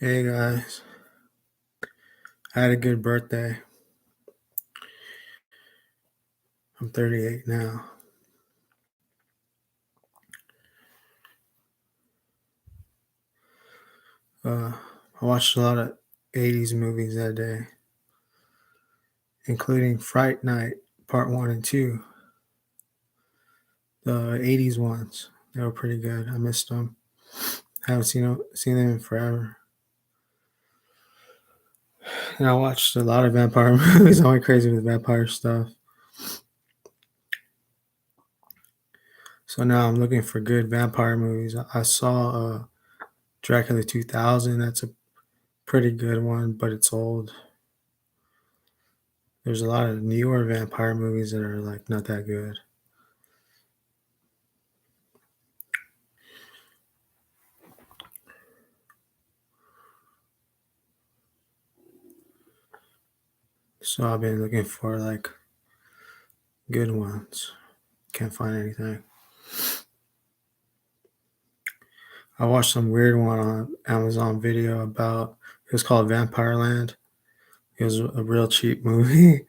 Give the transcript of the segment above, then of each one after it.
Hey guys, I had a good birthday. I'm 38 now. Uh, I watched a lot of 80s movies that day, including Fright Night Part 1 and 2, the 80s ones. They were pretty good. I missed them. Haven't seen them in forever. And I watched a lot of vampire movies. I went crazy with vampire stuff. So now I'm looking for good vampire movies. I saw Dracula 2000. That's a pretty good one, but it's old. There's a lot of newer vampire movies that are like not that good. So I've been looking for like good ones. Can't find anything. I watched some weird one on Amazon Video about it was called Vampire Land. It was a real cheap movie,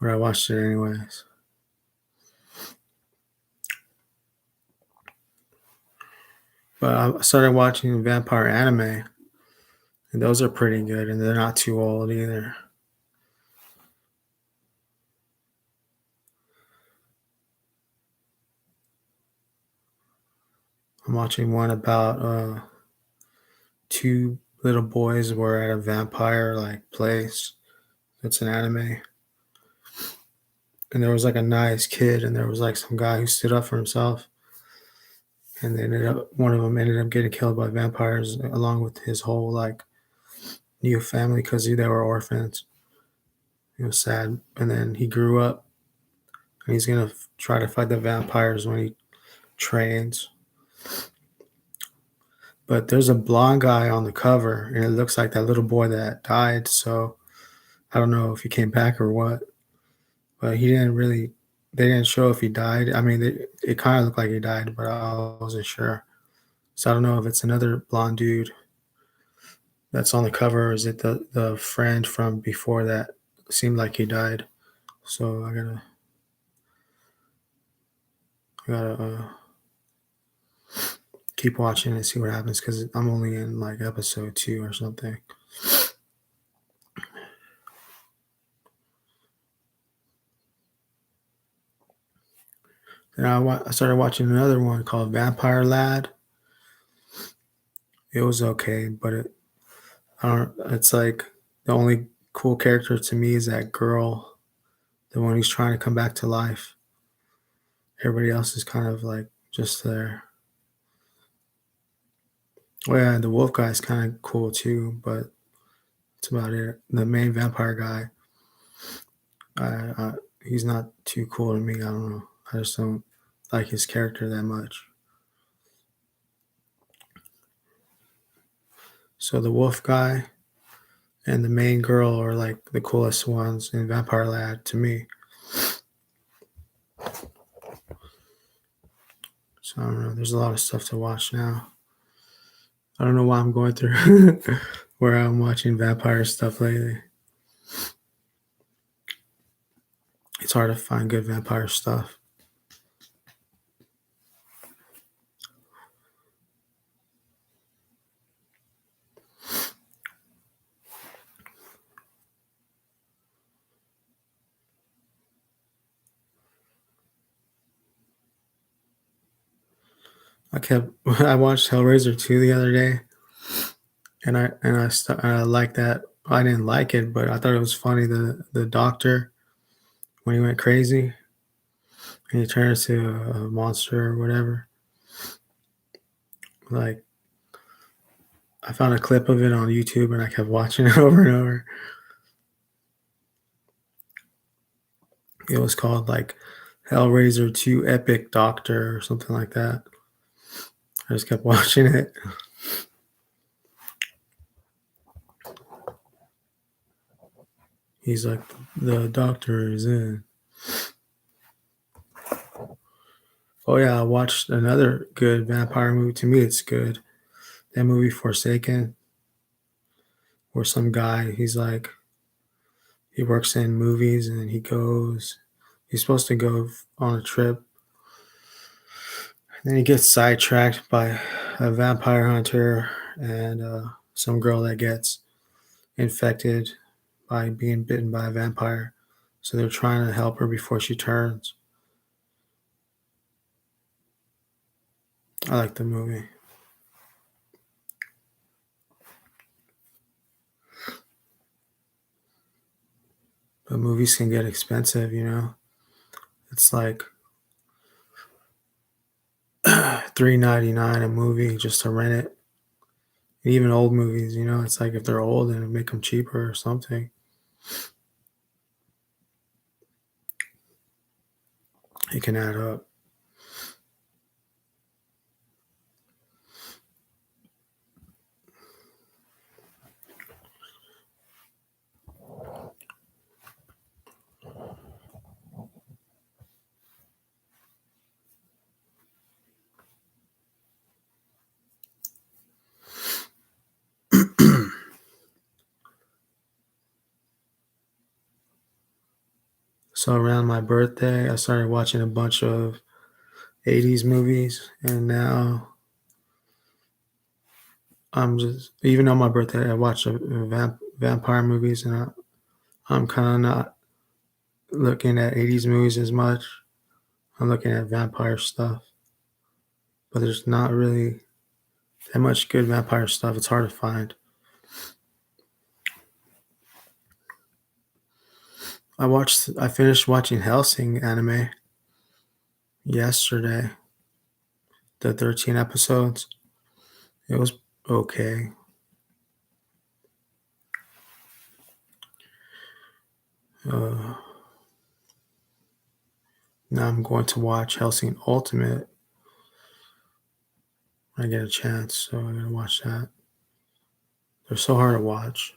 but I watched it anyways. But I started watching vampire anime, and those are pretty good, and they're not too old either. I'm watching one about two little boys were at a vampire like place. It's an anime. And there was like a nice kid, and there was like some guy who stood up for himself, and they ended up one of them ended up getting killed by vampires along with his whole like new family because they were orphans. It was sad, and then he grew up, and he's gonna try to fight the vampires when he trains. But there's a blonde guy on the cover, and it looks like that little boy that died. So I don't know if he came back or what, but he didn't really. They didn't show if he died. I mean, it kind of looked like he died, but I wasn't sure. So I don't know if it's another blonde dude that's on the cover, or is it the friend from before that seemed like he died? So I gotta keep watching and see what happens because I'm only in like episode 2 or something. Then I started watching another one called Vampire Lad. It was okay, but I don't. It's like the only cool character to me is that girl, the one who's trying to come back to life. Everybody else is kind of like just there. Oh yeah, the wolf guy is kind of cool too, but that's about it. The main vampire guy, I he's not too cool to me. I don't know. I just don't like his character that much. So the wolf guy and the main girl are like the coolest ones in Vampire Lad to me. So I don't know. There's a lot of stuff to watch now. I don't know why I'm going through where I'm watching vampire stuff lately. It's hard to find good vampire stuff. I watched Hellraiser 2 the other day, and I like that. I didn't like it, but I thought it was funny. The doctor when he went crazy and he turned into a monster or whatever. Like I found a clip of it on YouTube and I kept watching it over and over. It was called like Hellraiser 2 Epic Doctor or something like that. I just kept watching it. He's like, the doctor is in. Oh yeah, I watched another good vampire movie. To me, it's good. That movie Forsaken. where some guy, he works in movies and he's supposed to go on a trip. And then he gets sidetracked by a vampire hunter and some girl that gets infected by being bitten by a vampire. So they're trying to help her before she turns. I like the movie. But movies can get expensive, you know. It's like $3.99 a movie just to rent it. Even old movies, you know, it's like if they're old and make them cheaper or something, it can add up. So around my birthday, I started watching a bunch of 80s movies, and now even on my birthday, I watch vampire movies, and I'm kind of not looking at 80s movies as much. I'm looking at vampire stuff, but there's not really that much good vampire stuff. It's hard to find. I finished watching Hellsing anime yesterday, the 13 episodes. It was okay. Uh, Now I'm going to watch Hellsing Ultimate when I get a chance, so I'm gonna watch that. They're so hard to watch.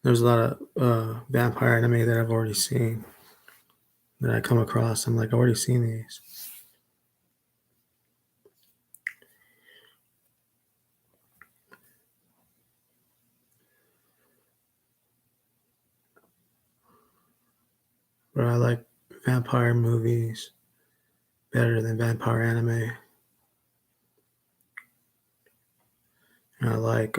There's a lot of vampire anime that I've already seen that I come across. I'm like, I've already seen these. But I like vampire movies better than vampire anime. And I like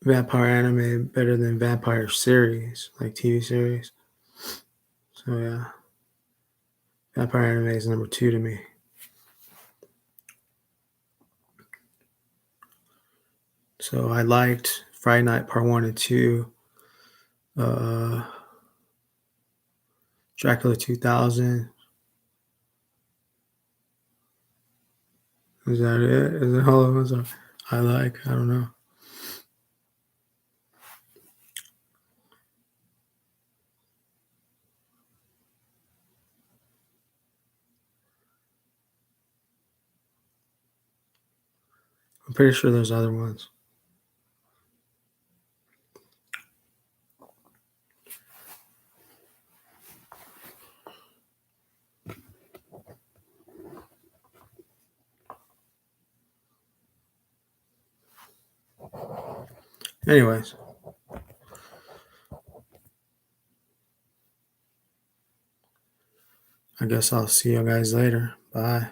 vampire anime better than vampire series, like TV series. So yeah, vampire anime is number 2 to me. So I liked Friday Night Part 1 and 2, uh, Dracula 2000. Is that it? Is that all of them I like? I don't know. I'm pretty sure there's other ones. Anyways, I guess I'll see you guys later. Bye.